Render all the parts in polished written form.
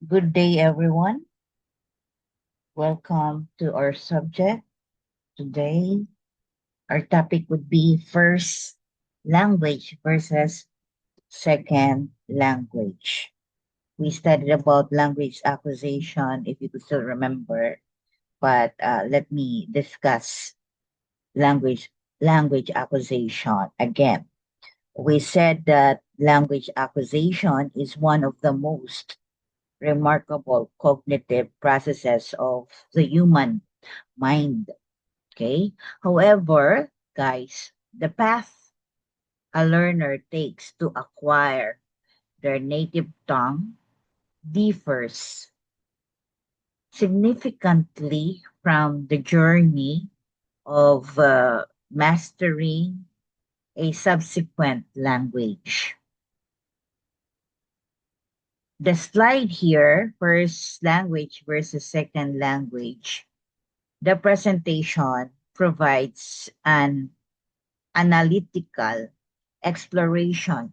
Good day, everyone. Welcome to our subject. Today, our topic would be first language versus second language. We studied about language acquisition, if you could still remember, but let me discuss language language acquisition again. We said that language acquisition is one of the most remarkable cognitive processes of the human mind. Okay. However, guys, the path a learner takes to acquire their native tongue differs significantly from the journey of mastering a subsequent language. The slide here, first language versus second language, the presentation provides an analytical exploration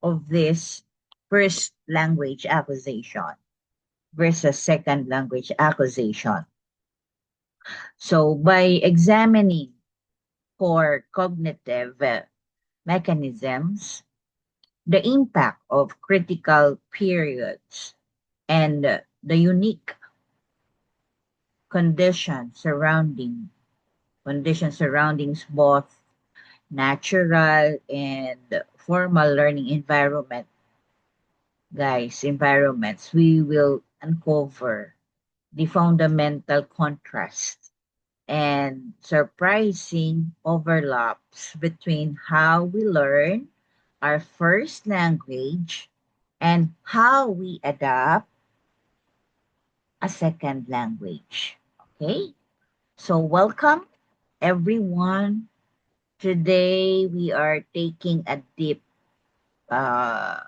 of this first language acquisition versus second language acquisition. So, by examining core cognitive mechanisms, the impact of critical periods, and the unique conditions surrounding conditions surroundings both natural and formal learning environments, we will uncover the fundamental contrast and surprising overlaps between how we learn our first language and how we adapt a second language. Okay, so welcome everyone. Today we are taking a deep uh,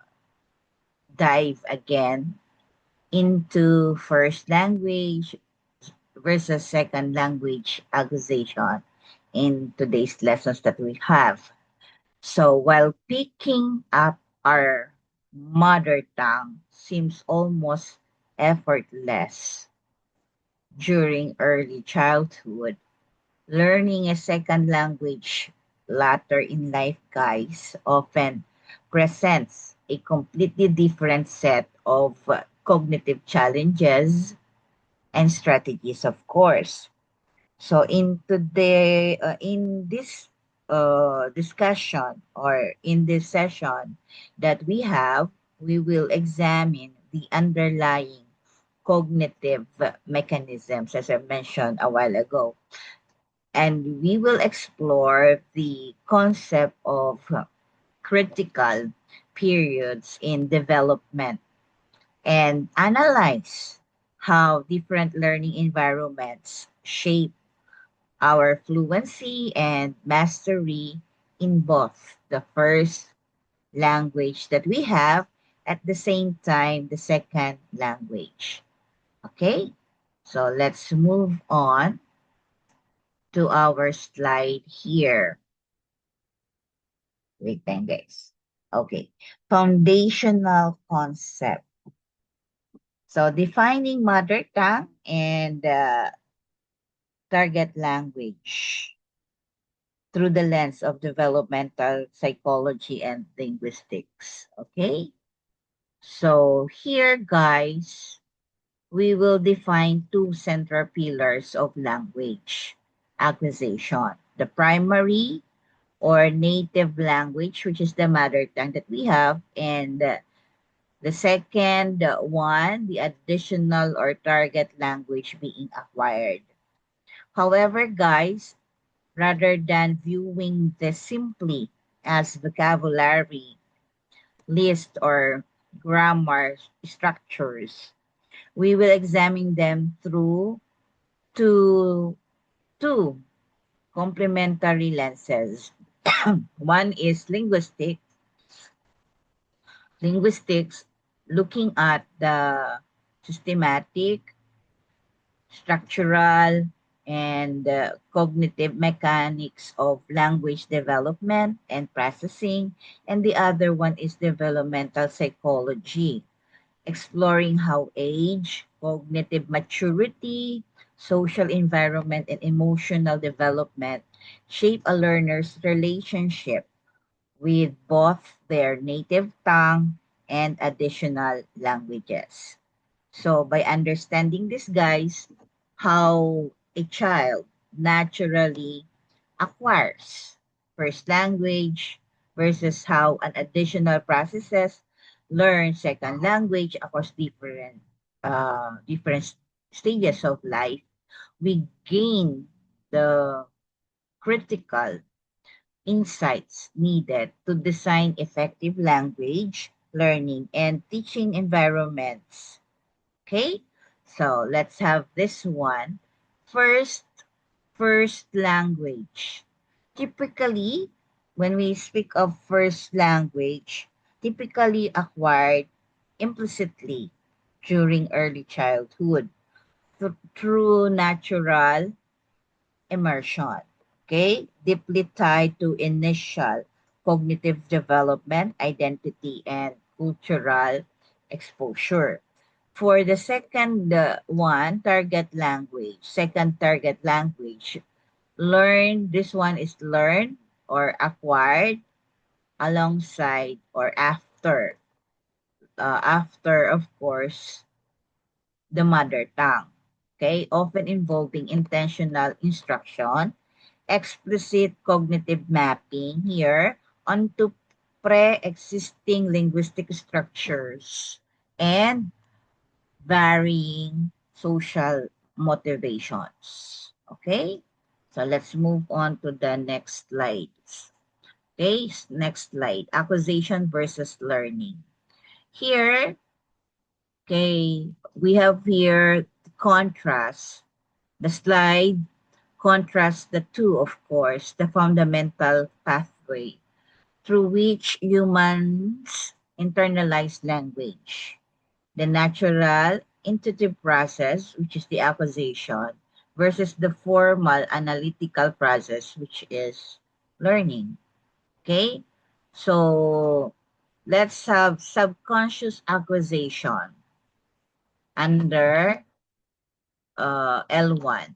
dive again into first language versus second language acquisition in today's lessons that we have. So while picking up our mother tongue seems almost effortless during early childhood, learning a second language later in life, guys, often presents a completely different set of cognitive challenges and strategies, of course. So in this discussion or in this session that we have, we will examine the underlying cognitive mechanisms, as I mentioned a while ago, and we will explore the concept of critical periods in development and analyze how different learning environments shape our fluency and mastery in both the first language that we have, at the same time the second language. Okay, so let's move on to our slide here. Wait then, guys. Okay, foundational concept. So defining mother tongue and target language through the lens of developmental psychology and linguistics. Okay, so here, guys, we will define two central pillars of language acquisition: the primary or native language, which is the mother tongue that we have, and the second one, the additional or target language being acquired. However, guys, rather than viewing this simply as vocabulary, list, or grammar structures, we will examine them through two, two complementary lenses. One is linguistics, looking at the systematic, structural, and cognitive mechanics of language development and processing. And the other one is developmental psychology, exploring how age, cognitive maturity, social environment, and emotional development shape a learner's relationship with both their native tongue and additional languages. So, by understanding this, guys, how a child naturally acquires first language versus how an additional processes learn second language across different stages of life, we gain the critical insights needed to design effective language learning and teaching environments. Okay, so let's have this one. First, first language. Typically, when we speak of first language, typically acquired implicitly during early childhood through natural immersion. Okay, deeply tied to initial cognitive development, identity, and cultural exposure. For the second one, target language, second target language, learn, this one is learned or acquired alongside or after, of course, the mother tongue. Okay, often involving intentional instruction, explicit cognitive mapping here onto pre-existing linguistic structures and varying social motivations. Okay, so let's move on to the next slide. Okay, next slide. Acquisition versus learning. Here, okay, we have here the contrast. The slide contrasts the two, of course, the fundamental pathway through which humans internalize language, the natural intuitive process, which is the acquisition, versus the formal analytical process, which is learning. Okay? So let's have subconscious acquisition under L1.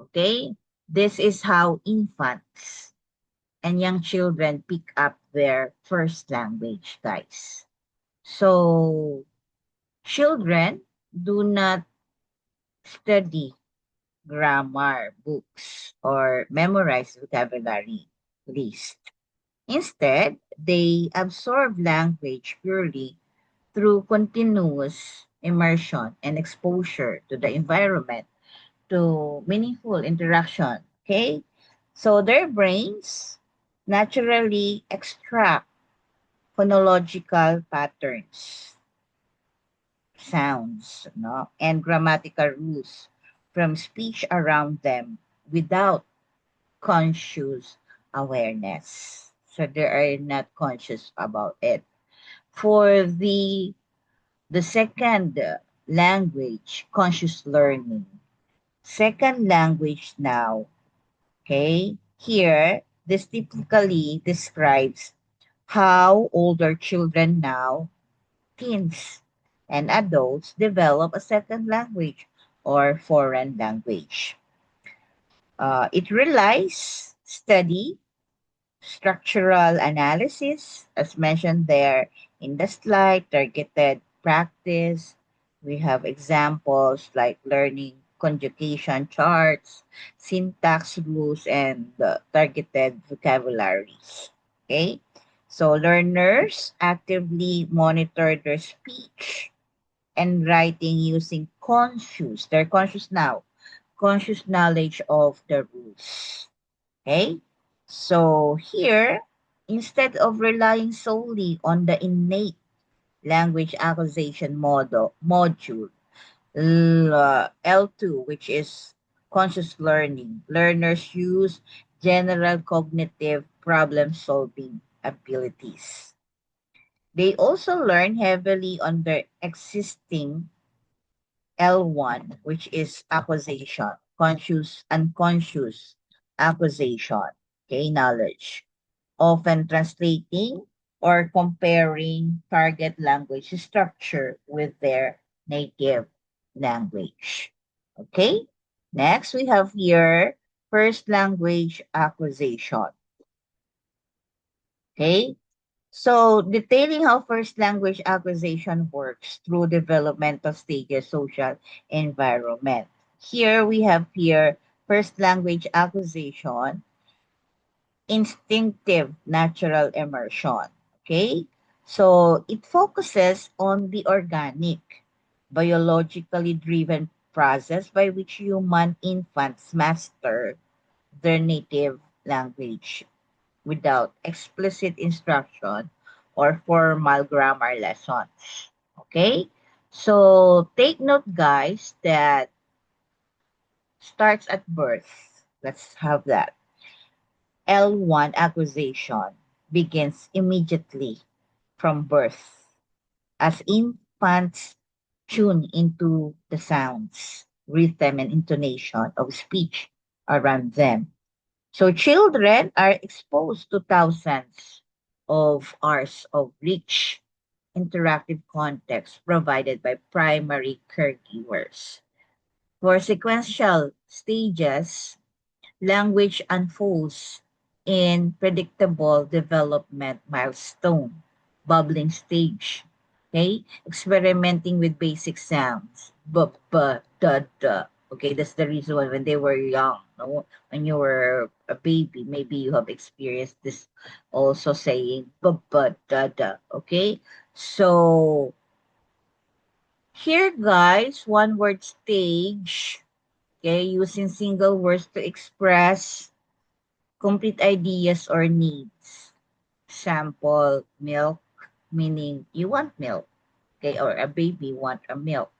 Okay? This is how infants and young children pick up their first language, guys. So children do not study grammar books or memorize vocabulary list. Instead, they absorb language purely through continuous immersion and exposure to the environment, to meaningful interaction. Okay? So their brains naturally extract phonological patterns, sounds, no, and grammatical rules from speech around them without conscious awareness. So they are not conscious about it. For the second language, conscious learning. Second language now, okay? Here, this typically describes how older children now, teens and adults, develop a second language or foreign language. It relies study, structural analysis, as mentioned there in the slide, targeted practice. We have examples like learning conjugation charts, syntax rules, and targeted vocabularies. Okay? So learners actively monitor their speech and writing using they're conscious now, conscious knowledge of the rules. Okay? So here, instead of relying solely on the innate language acquisition module, L2, which is conscious learning, learners use general cognitive problem solving abilities. They also learn heavily on their existing L1, which is acquisition, conscious, unconscious acquisition, okay, knowledge, often translating or comparing target language structure with their native language. Okay? Next, we have here first language acquisition. Okay? So, detailing how first language acquisition works through developmental stages, social environment. Here we have here first language acquisition, instinctive natural immersion. Okay? So, it focuses on the organic, biologically driven process by which human infants master their native language without explicit instruction or formal grammar lessons. Okay? So take note, guys, that starts at birth. Let's have that. L1 acquisition begins immediately from birth as infants tune into the sounds, rhythm, and intonation of speech around them. So children are exposed to thousands of hours of rich interactive context provided by primary caregivers. For sequential stages, language unfolds in predictable development milestone, bubbling stage, okay? Experimenting with basic sounds, da, da. Okay, that's the reason why when they were young, no? When you were a baby, maybe you have experienced this also saying da, da, okay? So here, guys, one word stage, okay, using single words to express complete ideas or needs. Sample milk, meaning you want milk, okay, or a baby want a milk.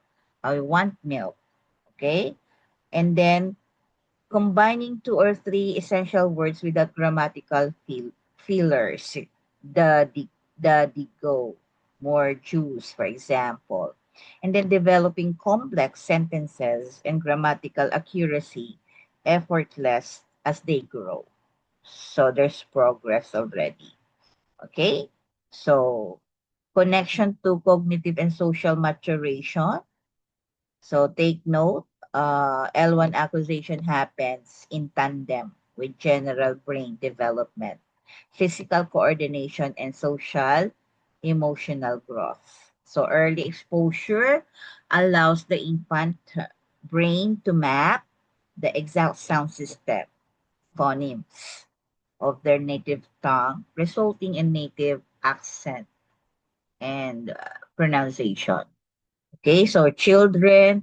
I want milk, okay? And then combining two or three essential words without grammatical fillers. The go, more juice, for example. And then developing complex sentences and grammatical accuracy effortless as they grow. So there's progress already. Okay? So connection to cognitive and social maturation. So take note, L1 acquisition happens in tandem with general brain development, physical coordination, and social emotional growth. So early exposure allows the infant brain to map the exact sound system, phonemes of their native tongue, resulting in native accent and pronunciation. Okay, so children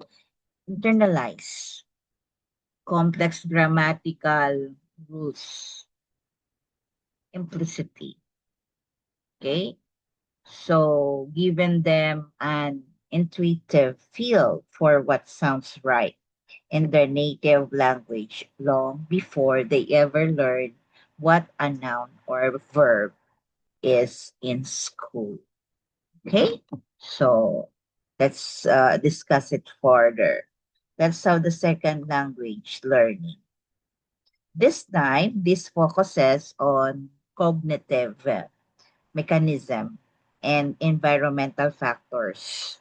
internalize complex grammatical rules implicitly. Okay, so giving them an intuitive feel for what sounds right in their native language long before they ever learn what a noun or verb is in school. Okay, so let's discuss it further. Let's have the second language learning. This time, this focuses on cognitive mechanism and environmental factors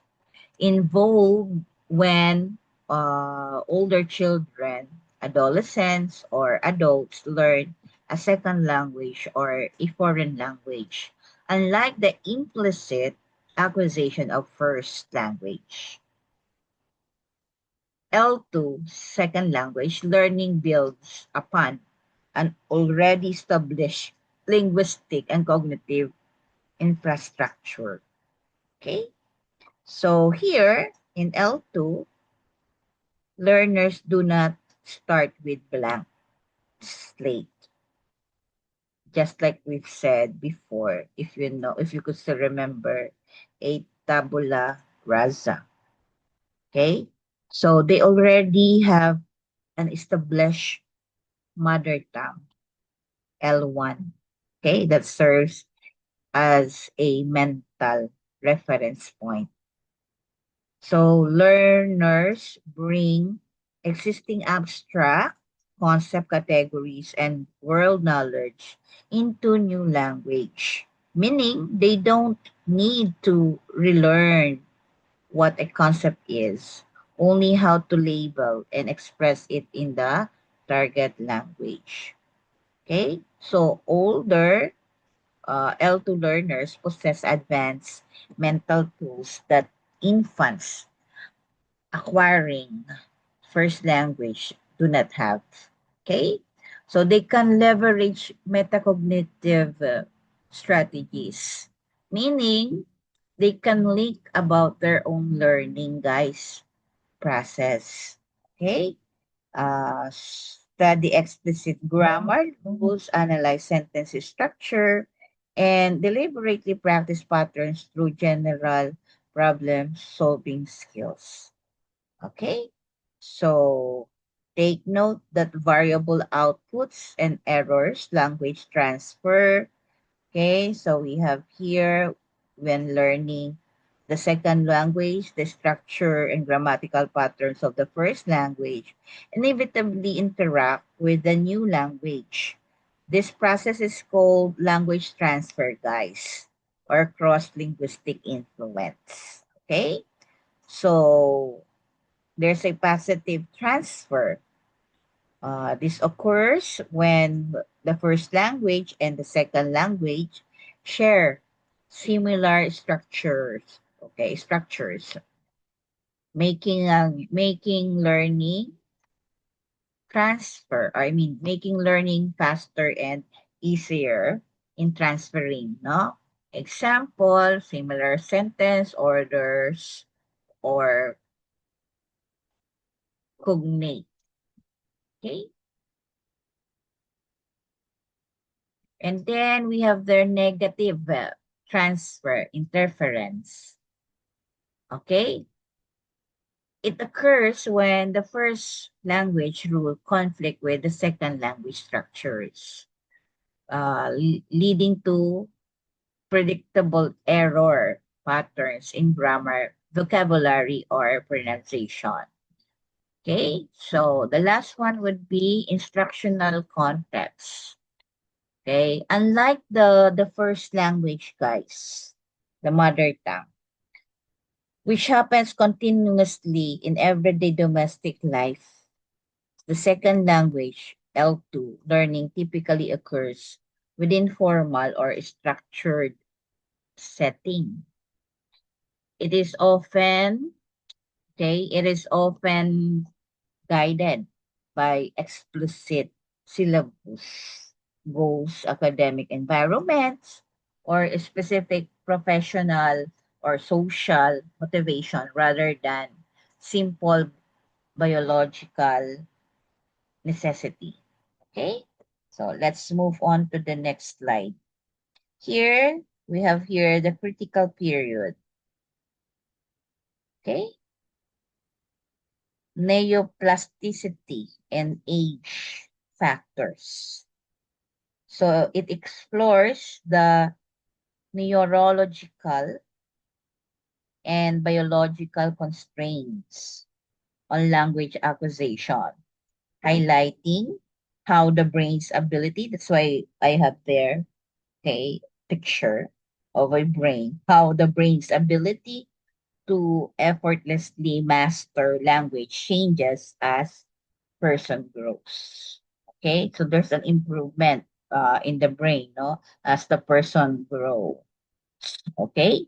involved when older children, adolescents, or adults learn a second language or a foreign language, unlike the implicit acquisition of first language. L2, second language, learning builds upon an already established linguistic and cognitive infrastructure. Okay? So here in L2, learners do not start with blank slate. Just like we've said before, if you know, if you could still remember, a tabula rasa. Okay? So they already have an established mother tongue, L1. Okay? That serves as a mental reference point. So learners bring existing abstract concept categories and world knowledge into new language. meaning they don't need to relearn what a concept is, only how to label and express it in the target language. Okay, so older L2 learners possess advanced mental tools that infants acquiring first language do not have. Okay, so they can leverage metacognitive strategies, meaning they can link about their own learning, guys, process. Okay, study explicit grammar rules, analyze sentence structure, and deliberately practice patterns through general problem solving skills. Okay, so take note that variable outputs and errors, language transfer. Okay, so we have here when learning the second language, the structure and grammatical patterns of the first language inevitably interact with the new language. This process is called language transfer, guys, or cross linguistic influence. Okay, so there's a positive transfer. This occurs when the first language and the second language share similar structures. Okay, structures, making learning transfer. I mean, making learning faster and easier in transferring. No, example, similar sentence orders or cognate. Okay, and then we have their negative transfer interference. Okay? It occurs when the first language rule conflict with the second language structures, leading to predictable error patterns in grammar, vocabulary, or pronunciation. Okay, so the last one would be instructional context. Okay, unlike the first language, guys, the mother tongue, which happens continuously in everyday domestic life, the second language, L2, learning typically occurs within formal or structured setting. It is often, it is often guided by explicit syllabus, goals, academic environments, or specific professional or social motivation rather than simple biological necessity. Okay, so let's move on to the next slide. Here, we have here the critical period. Okay, neoplasticity and age factors. So it explores the neurological and biological constraints on language acquisition, highlighting how the brain's ability, that's why I have there, okay, picture of a brain, how the brain's ability to effortlessly master language changes as person grows. Okay, so there's an improvement in the brain, no, as the person grows. Okay,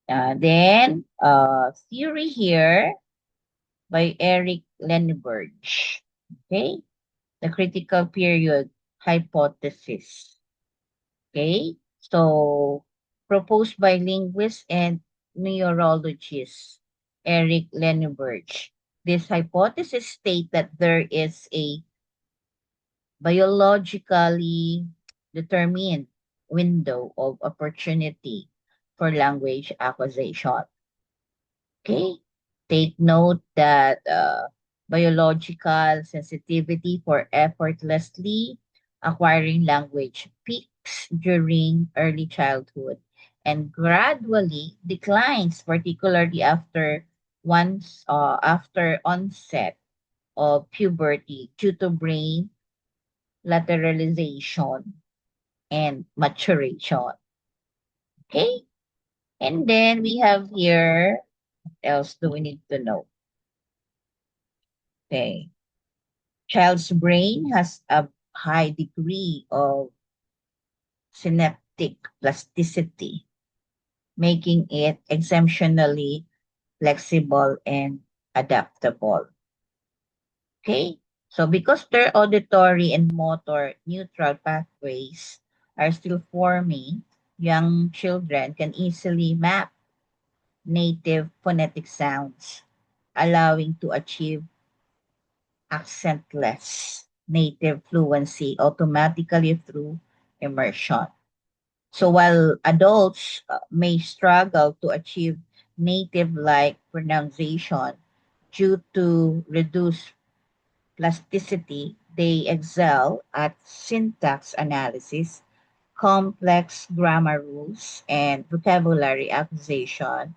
then theory here by Eric Lenberg. Okay, the critical period hypothesis. Okay, so proposed by linguist and neurologist Eric Lenberg. This hypothesis states that there is a biologically determined window of opportunity for language acquisition. Okay, take note that biological sensitivity for effortlessly acquiring language peaks during early childhood and gradually declines, particularly after onset of puberty due to brain lateralization and maturation. Okay? And then we have here, what else do we need to know? Okay. Child's brain has a high degree of synaptic plasticity, making it exceptionally flexible and adaptable. Okay? So because their auditory and motor neutral pathways are still forming, young children can easily map native phonetic sounds, allowing to achieve accentless native fluency automatically through immersion. So while adults may struggle to achieve native like pronunciation due to reduced plasticity, they excel at syntax analysis, complex grammar rules, and vocabulary acquisition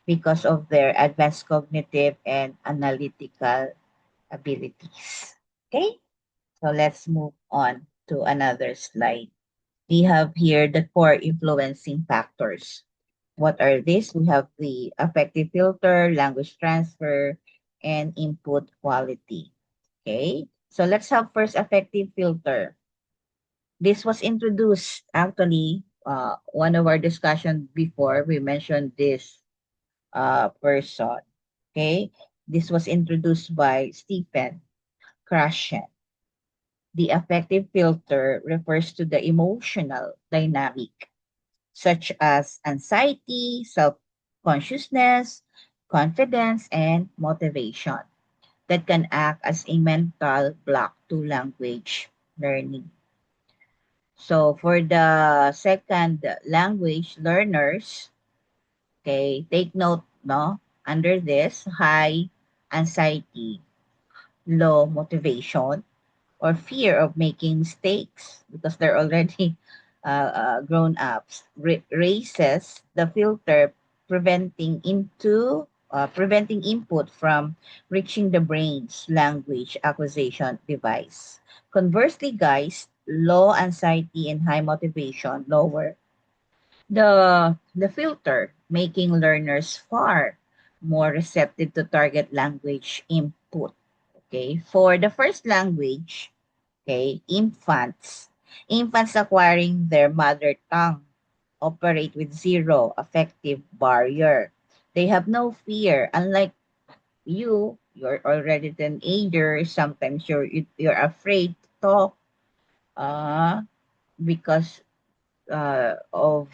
because of their advanced cognitive and analytical abilities. Okay, so let's move on to another slide. We have here the core influencing factors. What are these? We have the affective filter, language transfer, and input quality. Okay, so let's have first affective filter. This was introduced actually, one of our discussion before, we mentioned this person. Okay, this was introduced by Stephen Krashen. The affective filter refers to the emotional dynamic, such as anxiety, self consciousness, confidence, and motivation, that can act as a mental block to language learning. So, for the second language learners, okay, take note, no, under this, high anxiety, low motivation, or fear of making mistakes because they're already grown ups raises the filter, preventing input from reaching the brain's language acquisition device. Conversely, guys, low anxiety and high motivation lower the filter, making learners far more receptive to target language input. Okay, for the first language, okay, infants acquiring their mother tongue operate with zero affective barrier. They have no fear, unlike you're already an teenager. Sometimes you're afraid to talk, uh because of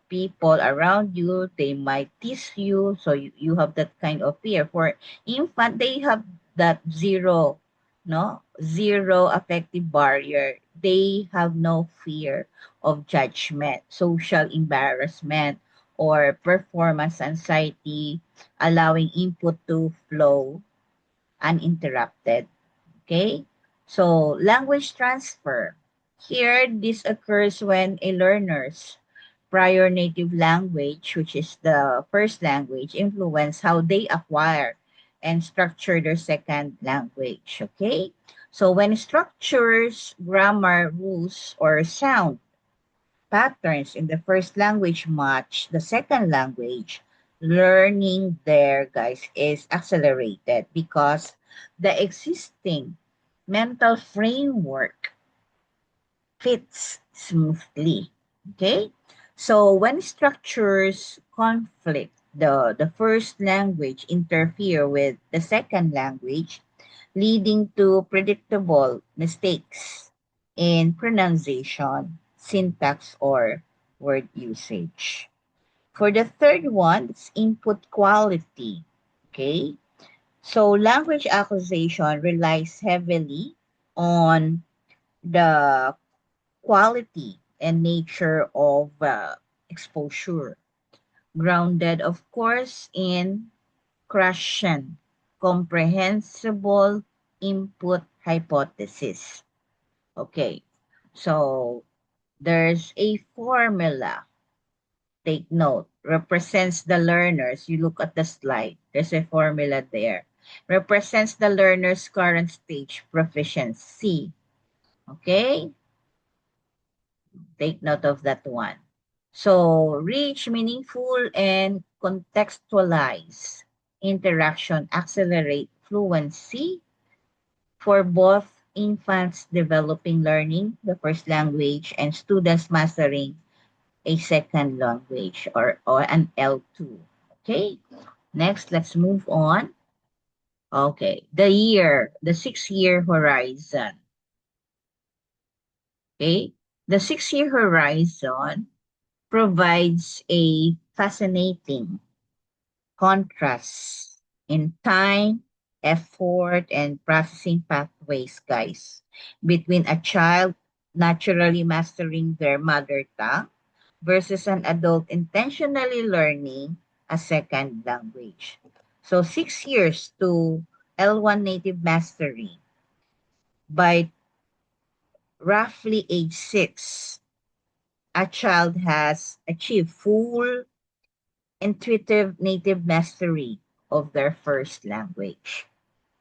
people around you. They might tease you, so you have that kind of fear. For infant, they have that zero, no, zero affective barrier. They have no fear of judgment, social embarrassment, or performance anxiety, allowing input to flow uninterrupted. Okay, so language transfer. Here, this occurs when a learner's prior native language, which is the first language, influence how they acquire and structure their second language. Okay, so when structures, grammar, rules, or sound patterns in the first language match the second language, learning there, guys, is accelerated because the existing mental framework fits smoothly. Okay? So when structures conflict, the first language interfere with the second language, leading to predictable mistakes in pronunciation, syntax, or word usage. For the third one, it's input quality. Okay? So language acquisition relies heavily on the quality and nature of exposure, grounded, of course, in Krashen, comprehensible input hypothesis. Okay, so there's a formula. Take note. Represents the learners. You look at the slide. There's a formula there. Represents the learner's current stage proficiency. Okay, take note of that one. So, rich, meaningful, and contextualize interaction accelerate fluency for both infants developing learning, the first language, and students mastering a second language or an L2. Okay, next, let's move on. Okay, the 6 year horizon. Okay, the 6 year horizon provides a fascinating contrast in time, effort, and processing pathways, guys, between a child naturally mastering their mother tongue versus an adult intentionally learning a second language. So 6 years to L1 native mastery. By roughly age 6, a child has achieved full intuitive native mastery of their first language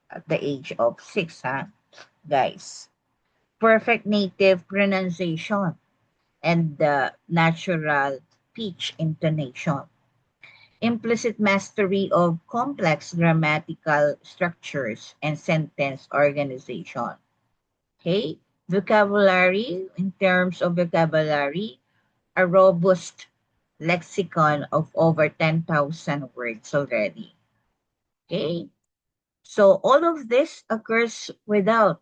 at the age of 6, huh, guys? Perfect native pronunciation and the natural pitch intonation. Implicit mastery of complex grammatical structures and sentence organization. Okay? Vocabulary, in terms of vocabulary, a robust lexicon of over 10,000 words already. Okay? So all of this occurs without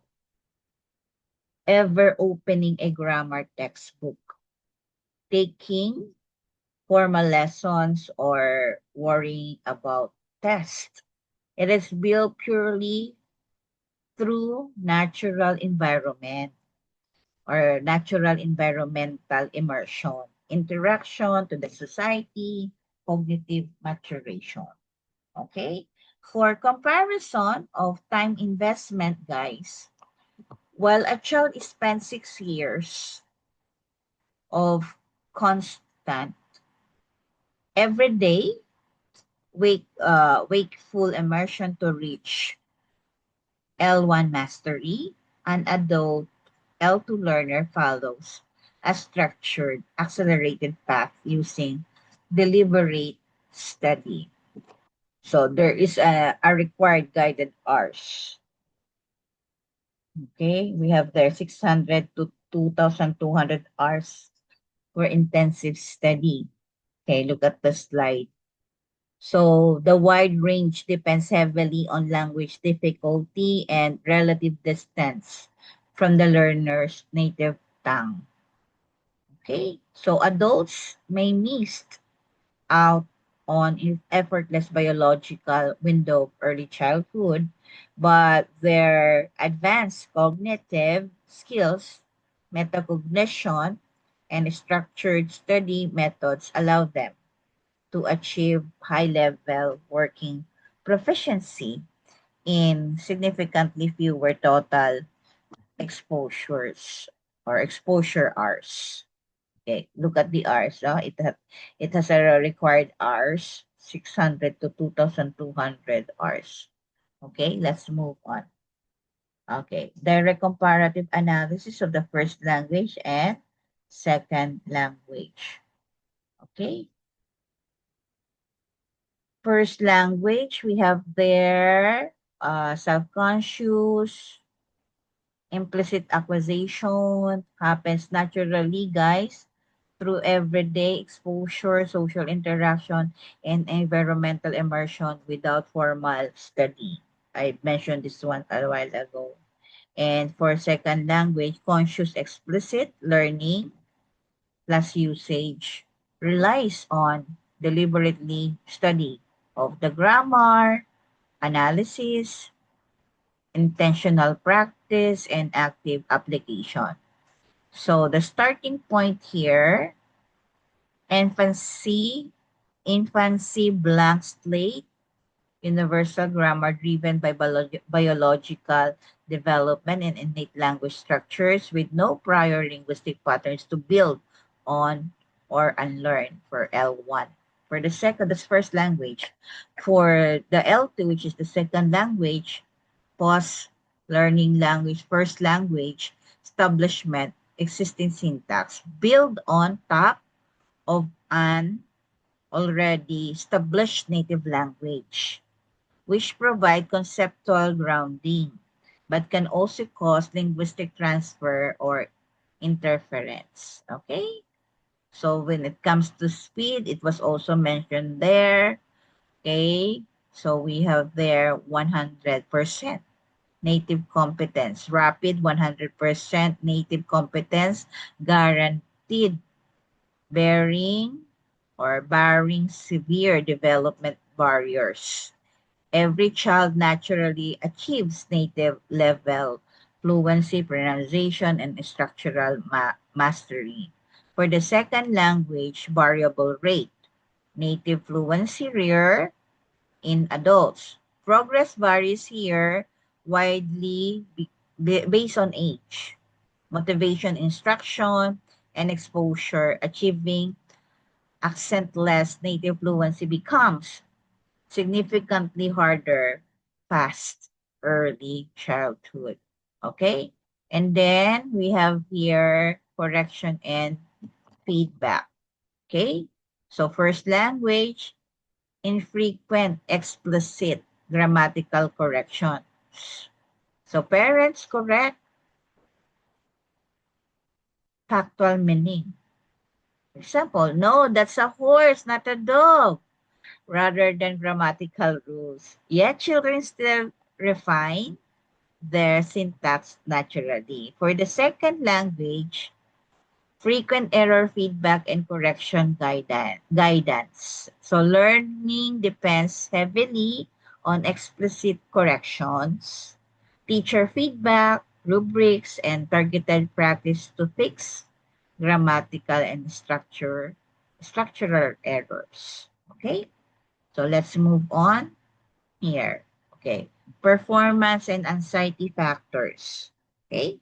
ever opening a grammar textbook, taking formal lessons, or worrying about tests. It is built purely through natural environment or natural environmental immersion, interaction to the society, cognitive maturation. Okay? For comparison of time investment, guys, while a child spends 6 years of constant, everyday, wakeful immersion to reach L1 mastery, an adult L2 learner follows a structured, accelerated path using deliberate study. So there is a required guided hours. Okay, we have there 600 to 2,200 hours for intensive study. Okay, look at the slide. So the wide range depends heavily on language difficulty and relative distance from the learner's native tongue. Okay, so adults may miss out on effortless biological window of early childhood, but their advanced cognitive skills, metacognition, and structured study methods allow them to achieve high-level working proficiency in significantly fewer total exposures or exposure hours. Okay, look at the hours. It has a required hours, 600 to 2,200 hours. Okay, let's move on. Okay, direct comparative analysis of the first language and second language. Okay, first language, we have there self-conscious, implicit acquisition happens naturally, guys, through everyday exposure, social interaction, and environmental immersion without formal study. I mentioned this one a while ago. And for second language, conscious explicit learning plus usage relies on deliberately study of the grammar, analysis, intentional practice, and active application. So the starting point here, infancy, infancy blank slate, universal grammar driven by biological development and innate language structures with no prior linguistic patterns to build on or unlearn for L1. For the second, that's first language. For the L2, which is the second language, pause, learning language, first language, establishment, existing syntax, build on top of an already established native language, which provide conceptual grounding, but can also cause linguistic transfer or interference. Okay? So when it comes to speed, it was also mentioned there. Okay? So we have there 100% native competence, rapid 100% native competence, guaranteed bearing or barring severe development barriers. Every child naturally achieves native level fluency, pronunciation, and structural mastery. For the second language, variable rate, native fluency rare in adults. Progress varies here widely based on age, motivation, instruction, and exposure. Achieving accentless native fluency becomes significantly harder past early childhood. Okay? And then we have here correction and feedback. Okay? So first language, infrequent explicit grammatical corrections. So parents correct factual meaning. Example, no, that's a horse, not a dog, rather than grammatical rules. Yet children still refine their syntax naturally. For the second language, frequent error feedback and correction guidance. So learning depends heavily on explicit corrections, teacher feedback, rubrics, and targeted practice to fix grammatical and structural errors. Okay? So let's move on here. Okay. Performance and anxiety factors. Okay.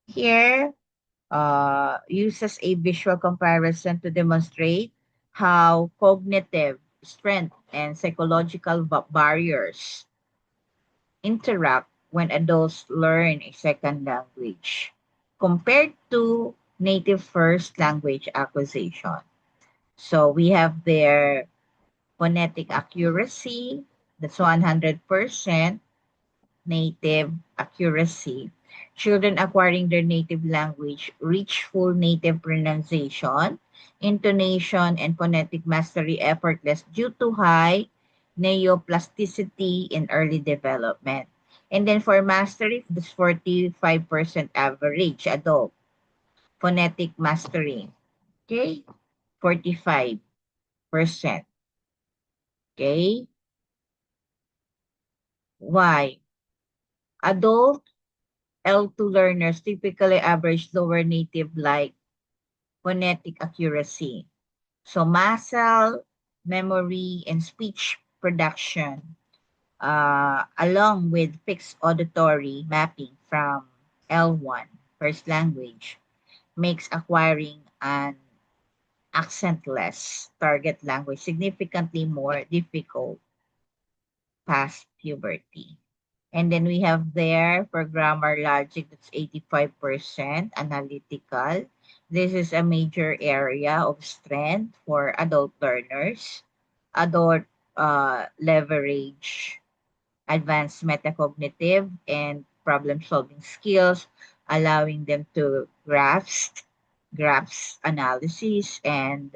Here, uses a visual comparison to demonstrate how cognitive strength and psychological barriers interact when adults learn a second language compared to native first language acquisition. So we have their phonetic accuracy, that's 100%, native accuracy. Children acquiring their native language reach full native pronunciation, intonation, and phonetic mastery effortless due to high neoplasticity in early development. And then for mastery, this 45% average adult phonetic mastery. Okay? 45%. Okay? Why? Adult L2 learners typically average lower native like phonetic accuracy. So muscle, memory, and speech production, along with fixed auditory mapping from L1, first language, makes acquiring an accentless target language significantly more difficult past puberty. And then we have there for grammar logic, that's 85% analytical. This is a major area of strength for adult learners. Adult leverage advanced metacognitive and problem solving skills, allowing them to grasp analysis and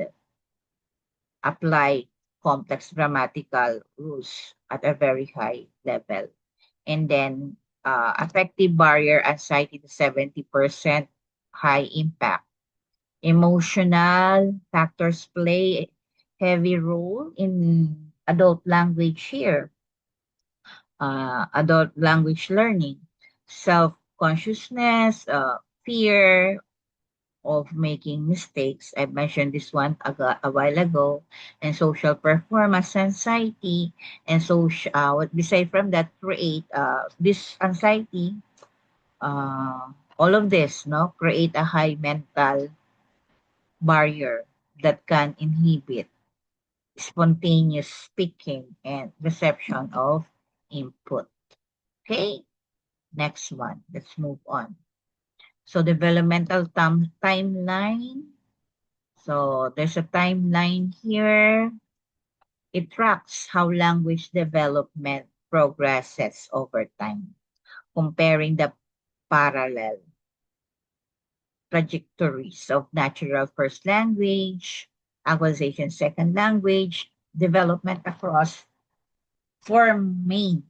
apply complex grammatical rules at a very high level. And then affective barrier anxiety to 70%, high impact. Emotional factors play heavy role in adult language here, adult language learning, self-consciousness, fear of making mistakes. I mentioned this one a while ago, and social performance anxiety, and social. What beside from that create this anxiety, all of this, no, create a high mental barrier that can inhibit spontaneous speaking and reception of input. Okay, next one. Let's move on. So developmental timeline. So there's a timeline here. It tracks how language development progresses over time, comparing the parallel trajectories of natural first language, acquisition second language, development across four main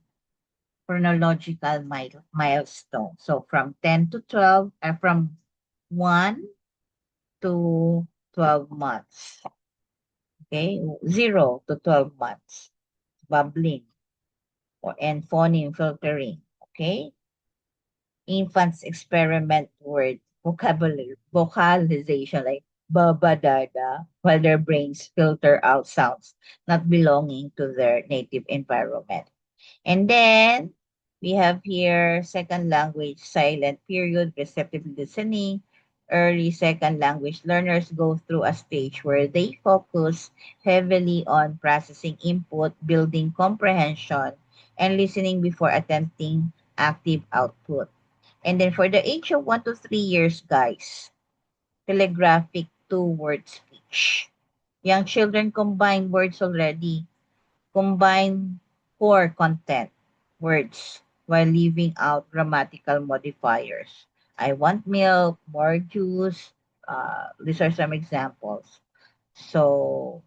chronological milestones. So from 10 to 12, from 1 to 12 months. Okay, 0 to 12 months, bubbling and phoneme filtering. Okay, infants experiment word vocabulary vocalization like baba dada while their brains filter out sounds not belonging to their native environment. And then we have here second language silent period, receptive listening. Early second language learners go through a stage where they focus heavily on processing input, building comprehension, and listening before attempting active output. And then for the age of 1 to 3 years, guys, telegraphic two-word speech. Young children combine words already, combine core content words while leaving out grammatical modifiers. I want milk, more juice. These are some examples. So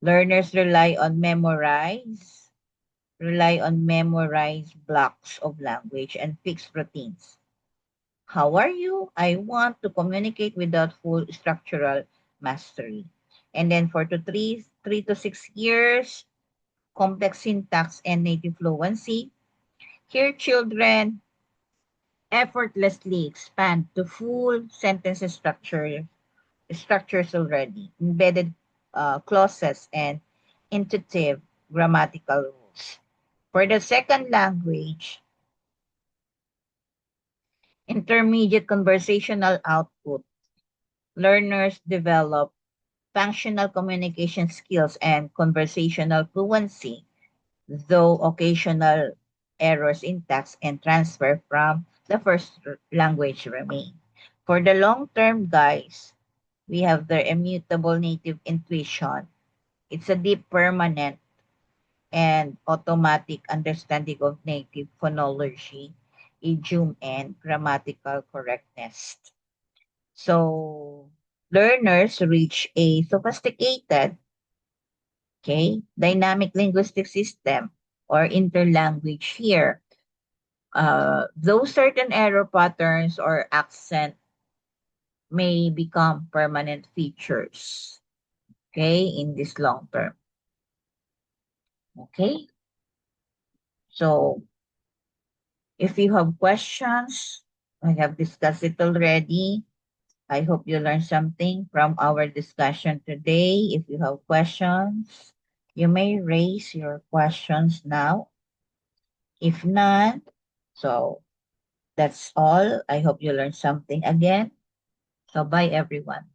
learners rely on memorize blocks of language and fixed routines. How are you? I want to communicate without full structural mastery. And then for 3 to 6 years, complex syntax and native fluency. Here, children effortlessly expand to full structures already, embedded clauses and intuitive grammatical rules. For the second language, intermediate conversational output, learners develop functional communication skills and conversational fluency, though occasional errors in text and transfer from the first language remain. For the long term, guys, we have the immutable native intuition. It's a deep, permanent, and automatic understanding of native phonology, idiom, and grammatical correctness. So, learners reach a sophisticated, okay, dynamic linguistic system or interlanguage here. Those certain error patterns or accent may become permanent features, okay, in this long term. Okay, so if you have questions, I have discussed it already. I hope you learned something from our discussion today. If you have questions, you may raise your questions now. If not, so that's all. I hope you learned something again. So bye everyone.